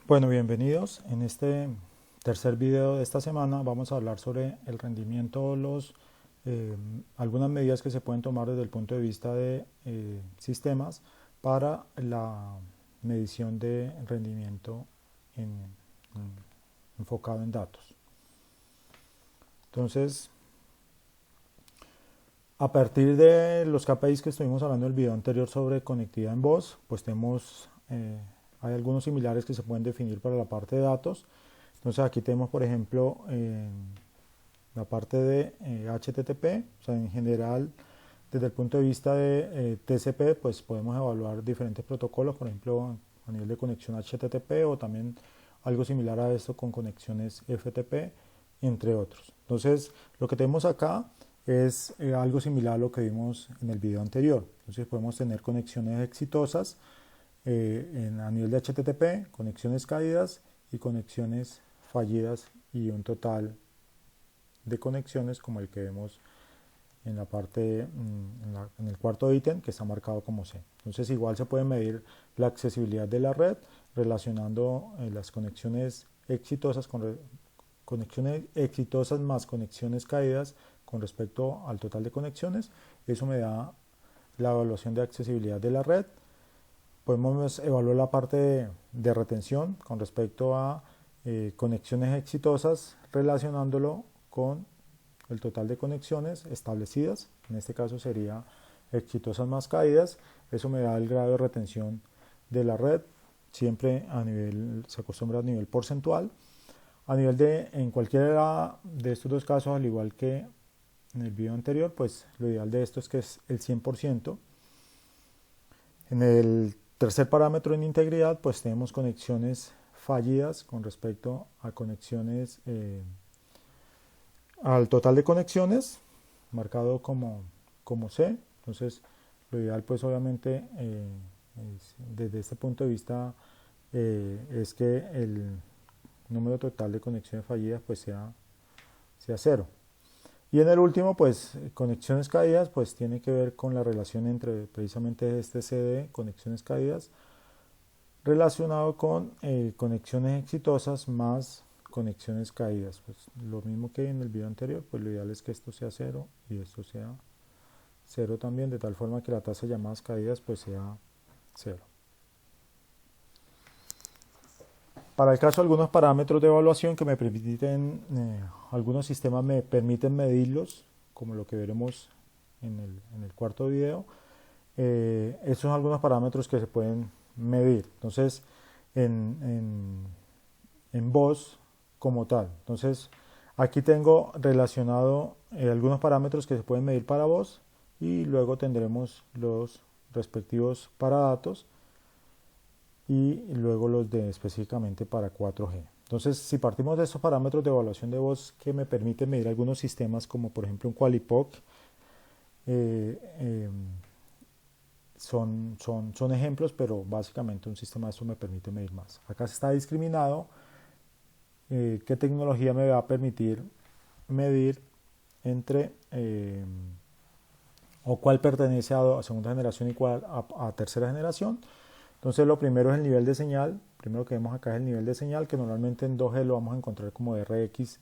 Bueno, bienvenidos. En este tercer video de esta semana vamos a hablar sobre el rendimiento, eh, algunas medidas que se pueden tomar desde el punto de vista de sistemas para la medición de rendimiento enfocado en datos. Entonces, a partir de los KPIs que estuvimos hablando en el video anterior sobre conectividad en voz, pues hay algunos similares que se pueden definir para la parte de datos. Entonces aquí tenemos, por ejemplo, la parte de HTTP, o sea, en general, desde el punto de vista de TCP, pues podemos evaluar diferentes protocolos, por ejemplo, a nivel de conexión HTTP o también algo similar a esto con conexiones FTP, entre otros. Entonces, lo que tenemos acá es algo similar a lo que vimos en el video anterior. Entonces, podemos tener conexiones exitosas a nivel de HTTP, conexiones caídas y conexiones fallidas y un total de conexiones como el que vemos en la parte, en el cuarto ítem que está marcado como C. Entonces igual se puede medir la accesibilidad de la red relacionando las conexiones exitosas conexiones exitosas más conexiones caídas con respecto al total de conexiones. Eso me da la evaluación de accesibilidad de la red. Podemos evaluar la parte de retención con respecto a conexiones exitosas relacionándolo con el total de conexiones establecidas, en este caso sería exitosas más caídas. Eso me da el grado de retención de la red, siempre se acostumbra a nivel porcentual. A nivel en cualquiera de estos dos casos, al igual que en el video anterior, pues lo ideal de esto es que es el 100%. En el tercer parámetro en integridad, pues tenemos conexiones fallidas con respecto a conexiones al total de conexiones, marcado como C. Entonces, lo ideal, pues obviamente, desde este punto de vista, es que el número total de conexiones fallidas pues sea cero. Y en el último, pues conexiones caídas, pues tiene que ver con la relación entre precisamente este CD, conexiones caídas, relacionado con conexiones exitosas más conexiones caídas. Pues lo mismo que en el video anterior, pues lo ideal es que esto sea cero y esto sea cero también, de tal forma que la tasa de llamadas caídas pues sea cero. Para el caso de algunos parámetros de evaluación que me permiten, algunos sistemas me permiten medirlos, como lo que veremos en el cuarto video. Estos son algunos parámetros que se pueden medir. Entonces, en voz como tal. Entonces, aquí tengo relacionado algunos parámetros que se pueden medir para voz y luego tendremos los respectivos para datos y luego los de específicamente para 4G. Entonces, si partimos de estos parámetros de evaluación de voz que me permiten medir algunos sistemas como por ejemplo un Qualipoc, eh, eh, son ejemplos, pero básicamente un sistema de estos me permite medir más. Acá se está discriminado qué tecnología me va a permitir medir entre o cuál pertenece a segunda generación y cuál a tercera generación. Entonces lo primero es el nivel de señal. Primero que vemos acá es el nivel de señal, que normalmente en 2G lo vamos a encontrar como RX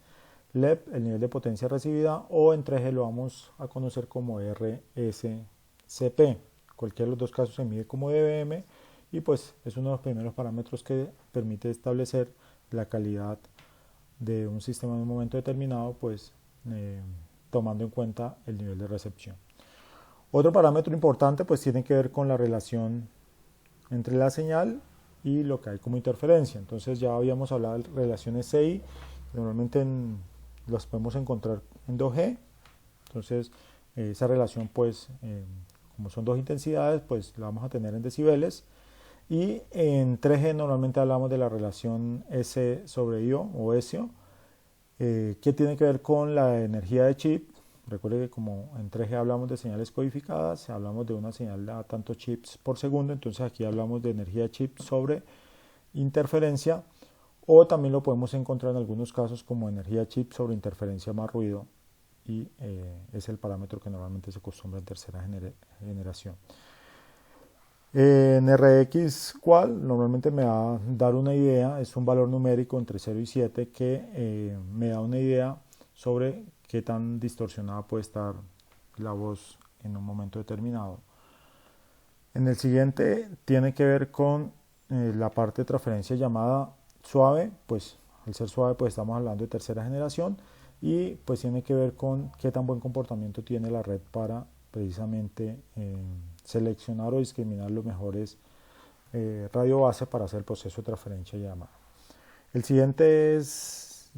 LEP, el nivel de potencia recibida, o en 3G lo vamos a conocer como RSCP. Cualquiera de los dos casos se mide como dBm y pues es uno de los primeros parámetros que permite establecer la calidad de un sistema en un momento determinado, pues tomando en cuenta el nivel de recepción. Otro parámetro importante pues tiene que ver con la relación entre la señal y lo que hay como interferencia. Entonces ya habíamos hablado de relaciones CI, que normalmente las podemos encontrar en 2G. Entonces esa relación pues como son dos intensidades pues la vamos a tener en decibeles. Y en 3G normalmente hablamos de la relación S sobre IO o SO, que tiene que ver con la energía de chip. Recuerde que como en 3G hablamos de señales codificadas, hablamos de una señal a tantos chips por segundo, entonces aquí hablamos de energía de chip sobre interferencia, o también lo podemos encontrar en algunos casos como energía de chip sobre interferencia más ruido, y es el parámetro que normalmente se acostumbra en tercera generación. En RX Qual normalmente me va a dar una idea, es un valor numérico entre 0 y 7 que me da una idea sobre qué tan distorsionada puede estar la voz en un momento determinado. En el siguiente tiene que ver con la parte de transferencia llamada suave, pues al ser suave pues estamos hablando de tercera generación y pues tiene que ver con qué tan buen comportamiento tiene la red para precisamente seleccionar o discriminar los mejores radio base para hacer el proceso de transferencia de llamada. El siguiente es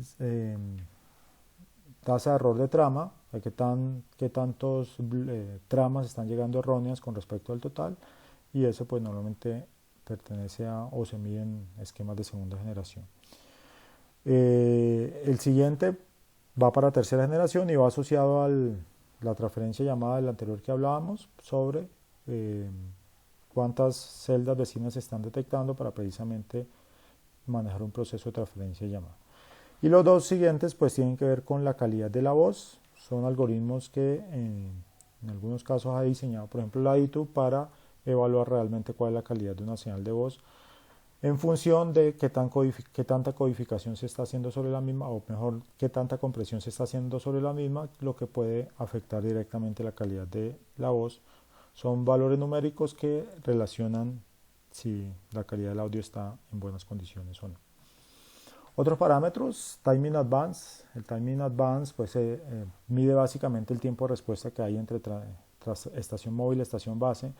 tasa de error de trama, qué tantos tramas están llegando erróneas con respecto al total, y eso pues normalmente pertenece a o se mide en esquemas de segunda generación. El siguiente va para tercera generación y va asociado a la transferencia llamada del anterior que hablábamos sobre cuántas celdas vecinas se están detectando para precisamente manejar un proceso de transferencia llamada. Y los dos siguientes pues tienen que ver con la calidad de la voz. Son algoritmos que en algunos casos ha diseñado, por ejemplo, la ITU para evaluar realmente cuál es la calidad de una señal de voz en función de qué tanta codificación se está haciendo sobre la misma, o mejor, qué tanta compresión se está haciendo sobre la misma, lo que puede afectar directamente la calidad de la voz. Son valores numéricos que relacionan si la calidad del audio está en buenas condiciones o no. Otros parámetros, Timing Advance. El Timing Advance pues, mide básicamente el tiempo de respuesta que hay entre estación móvil y estación base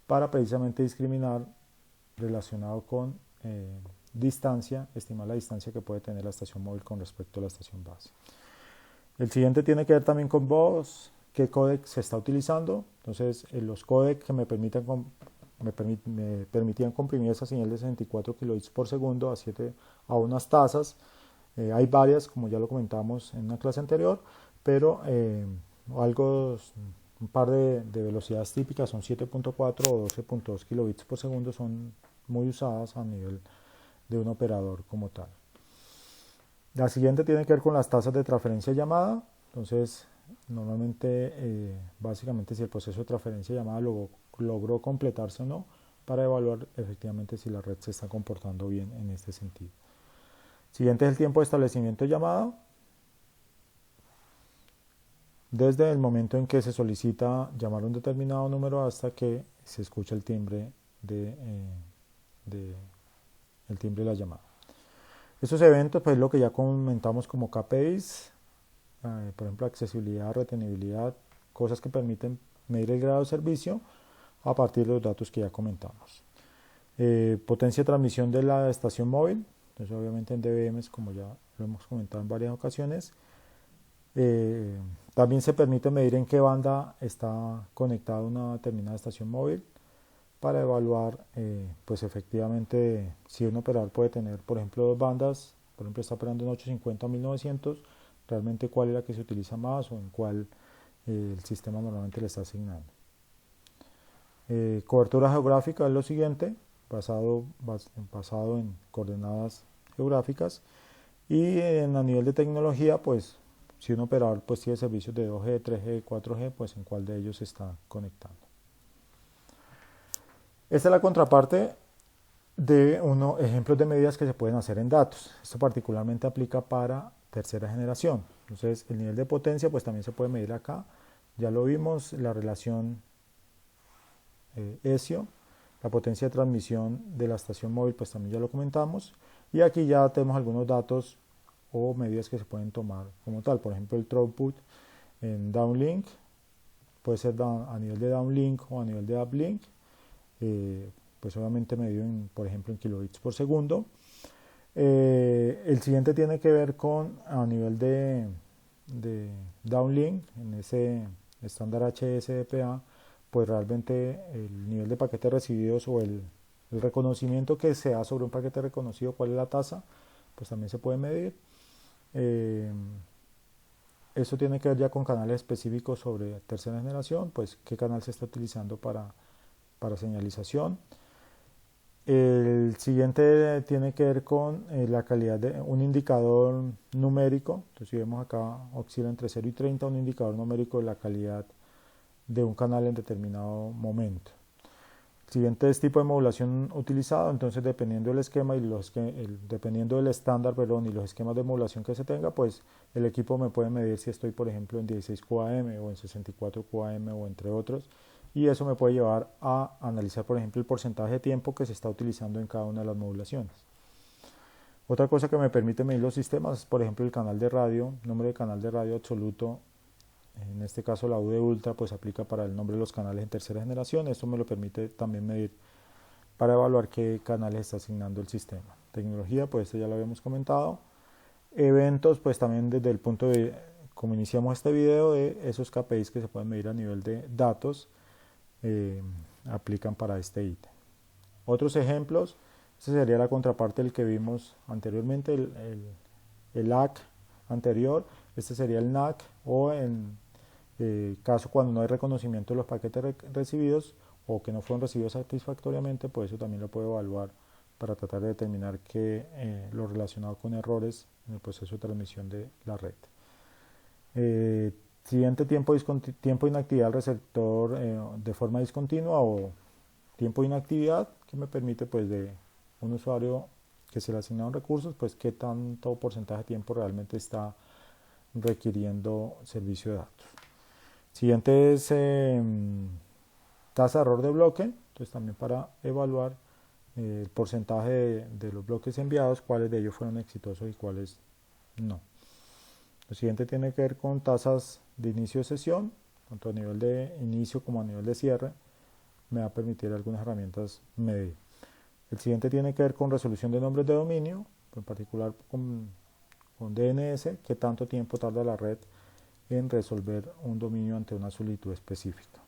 para precisamente discriminar relacionado con distancia, estimar la distancia que puede tener la estación móvil con respecto a la estación base. El siguiente tiene que ver también con voz, qué códec se está utilizando. Entonces, los códecs que me permitían comprimir esa señal de 64 kbps por segundo a unas tasas. Hay varias, como ya lo comentamos en una clase anterior, pero un par de velocidades típicas son 7.4 o 12.2 kilobits por segundo, son muy usadas a nivel de un operador como tal. La siguiente tiene que ver con las tasas de transferencia llamada. Entonces, normalmente, básicamente si el proceso de transferencia llamada logró completarse o no, para evaluar efectivamente si la red se está comportando bien en este sentido. Siguiente es el tiempo de establecimiento de llamada. Desde el momento en que se solicita llamar a un determinado número hasta que se escucha el timbre de la llamada. Estos eventos, pues lo que ya comentamos como KPIs, por ejemplo, accesibilidad, retenibilidad, cosas que permiten medir el grado de servicio a partir de los datos que ya comentamos. Potencia de transmisión de la estación móvil, entonces obviamente en dBm, como ya lo hemos comentado en varias ocasiones. También se permite medir en qué banda está conectada una determinada estación móvil para evaluar pues efectivamente si un operador puede tener, por ejemplo, dos bandas, por ejemplo está operando en 850 o 1900, realmente cuál es la que se utiliza más o en cuál el sistema normalmente le está asignando. Cobertura geográfica es lo siguiente, basado en coordenadas geográficas, y a nivel de tecnología, pues si un operador pues tiene servicios de 2G, 3G, 4G, pues en cuál de ellos se está conectando. Esta es la contraparte de unos ejemplos de medidas que se pueden hacer en datos. Esto particularmente aplica para tercera generación. Entonces el nivel de potencia pues también se puede medir acá. Ya lo vimos, la relación ESIO, la potencia de transmisión de la estación móvil pues también ya lo comentamos. Y aquí ya tenemos algunos datos o medidas que se pueden tomar como tal. Por ejemplo, el throughput en downlink puede ser a nivel de downlink o a nivel de uplink. Pues obviamente medido por ejemplo en kilobits por segundo. El siguiente tiene que ver con a nivel de downlink, en ese estándar HSDPA, pues realmente el nivel de paquetes recibidos o el reconocimiento que se da sobre un paquete reconocido, cuál es la tasa, pues también se puede medir. Eso tiene que ver ya con canales específicos sobre tercera generación, pues qué canal se está utilizando para señalización. El siguiente tiene que ver con la calidad de un indicador numérico. Entonces si vemos acá oscila entre 0 y 30, un indicador numérico de la calidad de un canal en determinado momento. El siguiente es tipo de modulación utilizado, entonces dependiendo del esquema y dependiendo del estándar, perdón, y los esquemas de modulación que se tenga, pues el equipo me puede medir si estoy, por ejemplo, en 16 QAM o en 64 QAM o entre otros, y eso me puede llevar a analizar, por ejemplo, el porcentaje de tiempo que se está utilizando en cada una de las modulaciones. Otra cosa que me permite medir los sistemas es, por ejemplo, el canal de radio, número de canal de radio absoluto. En este caso la UD Ultra pues aplica para el nombre de los canales en tercera generación. Esto me lo permite también medir para evaluar qué canales está asignando el sistema. Tecnología, pues esto ya lo habíamos comentado. Eventos, pues también desde el punto de, como iniciamos este video, de esos KPIs que se pueden medir a nivel de datos, aplican para este ítem. Otros ejemplos, este sería la contraparte del que vimos anteriormente, el AC anterior. Este sería el NAC, o en caso cuando no hay reconocimiento de los paquetes recibidos o que no fueron recibidos satisfactoriamente, pues eso también lo puedo evaluar para tratar de determinar lo relacionado con errores en el proceso de transmisión de la red. Siguiente, tiempo de inactividad del receptor de forma discontinua, o tiempo de inactividad, que me permite pues de un usuario que se le asignaron recursos, pues qué tanto porcentaje de tiempo realmente está requiriendo servicio de datos. Siguiente es tasa de error de bloque, entonces también para evaluar el porcentaje de los bloques enviados, cuáles de ellos fueron exitosos y cuáles no. Lo siguiente tiene que ver con tasas de inicio de sesión, tanto a nivel de inicio como a nivel de cierre. Me va a permitir algunas herramientas medir. El siguiente tiene que ver con resolución de nombres de dominio, en particular con DNS, qué tanto tiempo tarda la red en resolver un dominio ante una solicitud específica.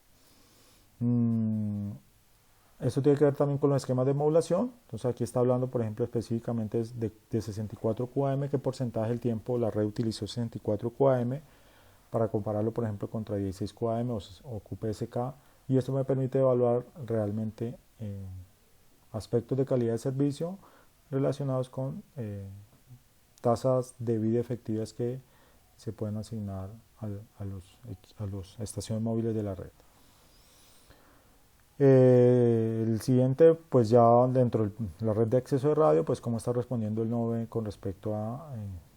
Esto tiene que ver también con los esquemas de modulación. Entonces aquí está hablando, por ejemplo, específicamente de 64 QAM, qué porcentaje del tiempo la red utilizó 64 QAM, para compararlo, por ejemplo, contra 16 QAM o QPSK, y esto me permite evaluar realmente aspectos de calidad de servicio relacionados con tasas de vida efectivas que se pueden asignar a las estaciones móviles de la red. El siguiente, pues ya dentro de la red de acceso de radio, pues cómo está respondiendo el NOVE con respecto a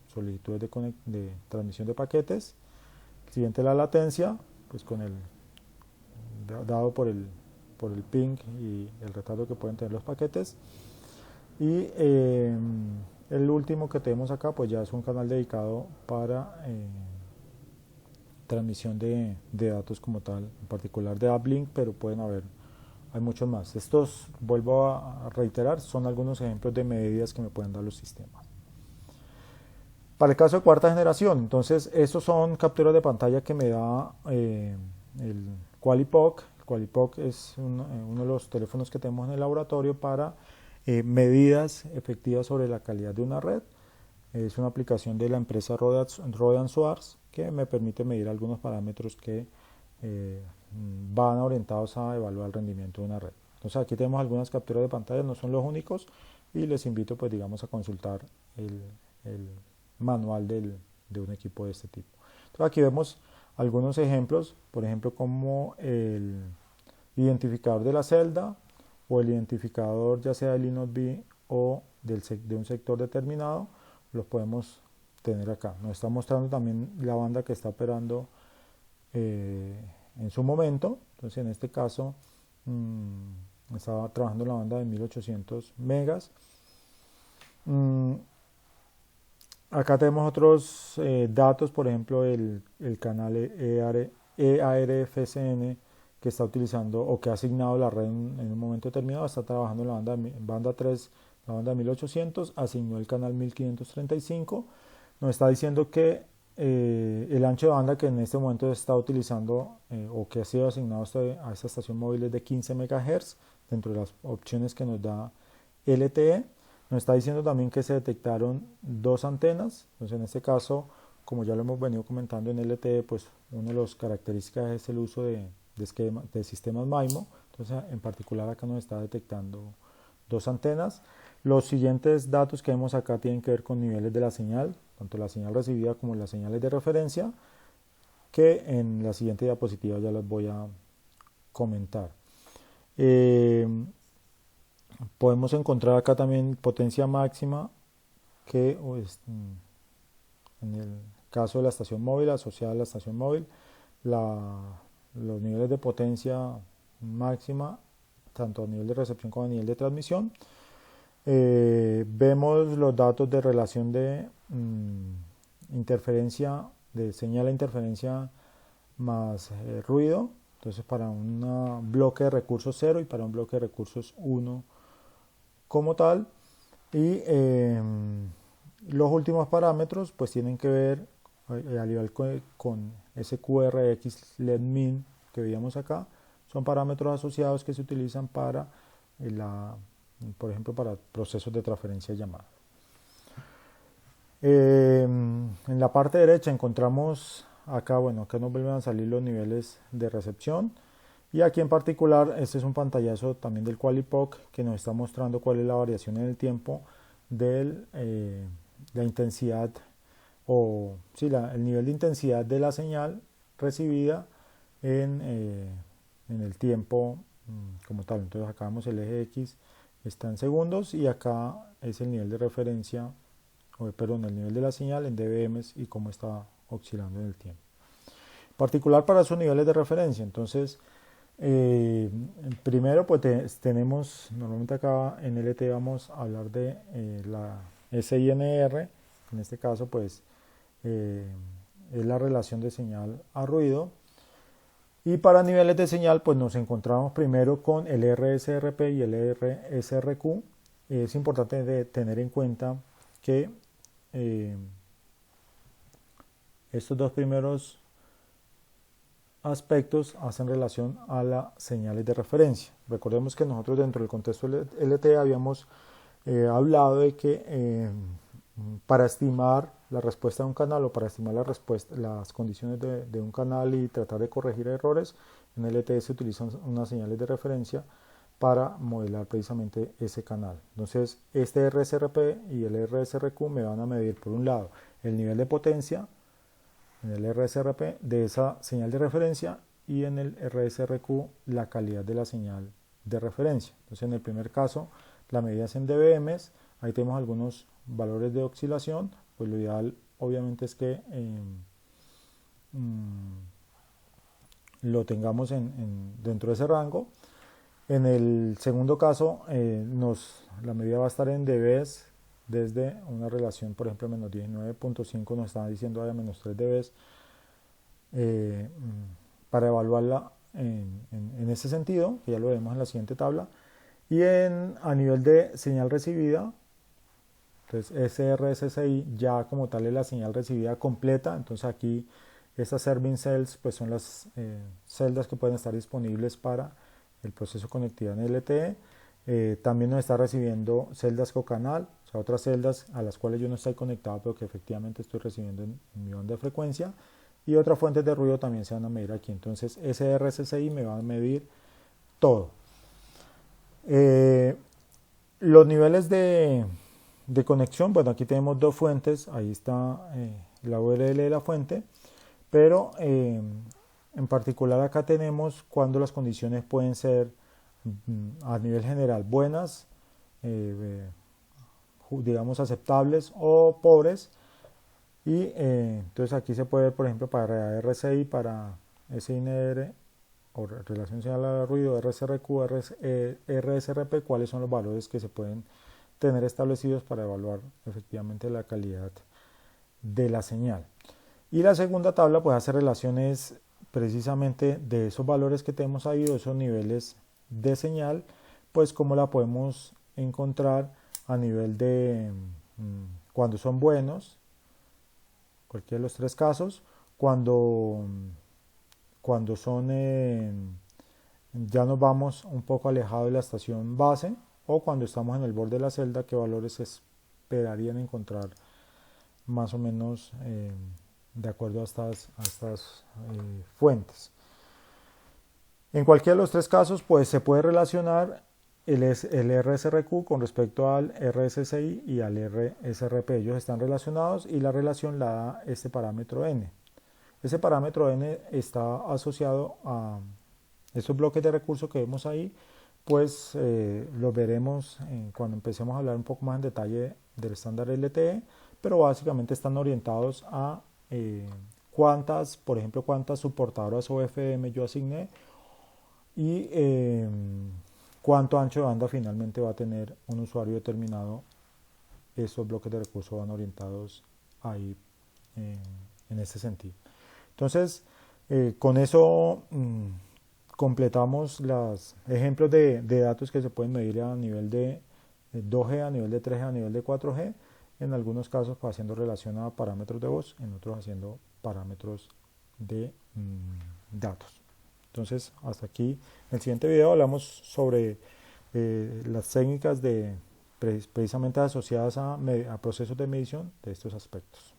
solicitudes de transmisión de paquetes. El siguiente, la latencia, pues con dado por el ping y el retardo que pueden tener los paquetes. Y el último que tenemos acá, pues ya es un canal dedicado para transmisión de datos como tal, en particular de uplink, pero hay muchos más. Estos, vuelvo a reiterar, son algunos ejemplos de medidas que me pueden dar los sistemas. Para el caso de cuarta generación, entonces estos son capturas de pantalla que me da el QualiPoc. El QualiPoc es uno de los teléfonos que tenemos en el laboratorio para medidas efectivas sobre la calidad de una red. Es una aplicación de la empresa Rohde & Schwarz que me permite medir algunos parámetros que van orientados a evaluar el rendimiento de una red. Entonces aquí tenemos algunas capturas de pantalla, no son los únicos, y les invito pues digamos a consultar el manual de un equipo de este tipo. Entonces aquí vemos algunos ejemplos, por ejemplo como el identificador de la celda o el identificador ya sea del InnoDB o de un sector determinado, los podemos tener acá. Nos está mostrando también la banda que está operando en su momento. Entonces en este caso estaba trabajando en la banda de 1800 megas. Acá tenemos otros datos, por ejemplo el canal EARFCN que está utilizando o que ha asignado la red en un momento determinado. Está trabajando en la banda 3, la banda 1800, asignó el canal 1535. Nos está diciendo que el ancho de banda que en este momento se está utilizando o que ha sido asignado a esta estación móvil es de 15 MHz dentro de las opciones que nos da LTE. Nos está diciendo también que se detectaron dos antenas. Entonces en este caso, como ya lo hemos venido comentando en LTE, pues una de las características es el uso de sistemas MIMO. Entonces en particular acá nos está detectando dos antenas. Los siguientes datos que vemos acá tienen que ver con niveles de la señal, tanto la señal recibida como las señales de referencia, que en la siguiente diapositiva ya las voy a comentar. Eh, Podemos encontrar acá también potencia máxima que en el caso de la estación móvil, asociada a la estación móvil, los niveles de potencia máxima, tanto a nivel de recepción como a nivel de transmisión. Vemos los datos de relación de interferencia, de señal a interferencia más ruido. Entonces para un bloque de recursos 0 y para un bloque de recursos 1 como tal. Y los últimos parámetros pues tienen que ver al igual con ese QRX LED min que veíamos acá. Son parámetros asociados que se utilizan para por ejemplo, para procesos de transferencia de llamada. En la parte derecha encontramos acá, bueno, acá nos vuelven a salir los niveles de recepción. Y aquí en particular, este es un pantallazo también del QualiPoc que nos está mostrando cuál es la variación en el tiempo de la intensidad el nivel de intensidad de la señal recibida en el tiempo como tal. Entonces acá vemos el eje X está en segundos y acá es el nivel de referencia, el nivel de la señal en dBm y cómo está oscilando en el tiempo. En particular para esos niveles de referencia, entonces primero pues tenemos, normalmente acá en LT vamos a hablar de la SINR, en este caso pues es la relación de señal a ruido. Y para niveles de señal pues nos encontramos primero con el RSRP y el RSRQ. Es importante tener en cuenta que estos dos primeros aspectos hacen relación a las señales de referencia. Recordemos que nosotros dentro del contexto LTE habíamos hablado de que para estimar la respuesta de un canal o para estimar las condiciones de un canal y tratar de corregir errores, en LTE se utilizan unas señales de referencia para modelar precisamente ese canal. Entonces este RSRP y el RSRQ me van a medir por un lado el nivel de potencia en el RSRP de esa señal de referencia y en el RSRQ la calidad de la señal de referencia. Entonces en el primer caso la medida es en dBm, ahí tenemos algunos valores de oscilación, pues lo ideal obviamente es que lo tengamos dentro de ese rango. En el segundo caso la medida va a estar en dBs desde una relación, por ejemplo, menos 19.5 nos están diciendo a menos 3 dBs para evaluarla en ese sentido, que ya lo vemos en la siguiente tabla. Y a nivel de señal recibida, entonces SRSSI ya como tal es la señal recibida completa. Entonces aquí estas serving cells pues son las celdas que pueden estar disponibles para el proceso de conectividad en LTE. También nos está recibiendo celdas cocanal, o sea, otras celdas a las cuales yo no estoy conectado pero que efectivamente estoy recibiendo en mi banda de frecuencia, y otras fuentes de ruido también se van a medir aquí. Entonces SRSSI me va a medir todo. Los niveles de conexión, bueno, aquí tenemos dos fuentes, ahí está la URL de la fuente, pero en particular acá tenemos cuando las condiciones pueden ser a nivel general buenas, digamos aceptables, o pobres. Y entonces aquí se puede ver, por ejemplo, para RCI, para SINR o relación señal a ruido, RSRQ, RSRP, cuáles son los valores que se pueden tener establecidos para evaluar efectivamente la calidad de la señal. Y la segunda tabla pues hace relaciones precisamente de esos valores que tenemos ahí, de esos niveles de señal, pues cómo la podemos encontrar a nivel de cuando son buenos, cualquiera de los tres casos, cuando son ya nos vamos un poco alejado de la estación base, o cuando estamos en el borde de la celda, qué valores se esperarían encontrar más o menos de acuerdo a estas fuentes. En cualquiera de los tres casos pues se puede relacionar el RSRQ con respecto al RSSI y al RSRP. Ellos están relacionados y la relación la da este parámetro n. Ese parámetro n está asociado a esos bloques de recursos que vemos ahí, pues lo veremos cuando empecemos a hablar un poco más en detalle del estándar LTE, pero básicamente están orientados a cuántas, por ejemplo, cuántas soportadoras OFM yo asigné y cuánto ancho de banda finalmente va a tener un usuario determinado. Estos bloques de recursos van orientados ahí en este sentido. Entonces, con eso completamos los ejemplos de datos que se pueden medir a nivel de 2G, a nivel de 3G, a nivel de 4G, en algunos casos haciendo relación a parámetros de voz, en otros haciendo parámetros de datos. Entonces, hasta aquí. En el siguiente video hablamos sobre las técnicas precisamente asociadas a procesos de medición de estos aspectos.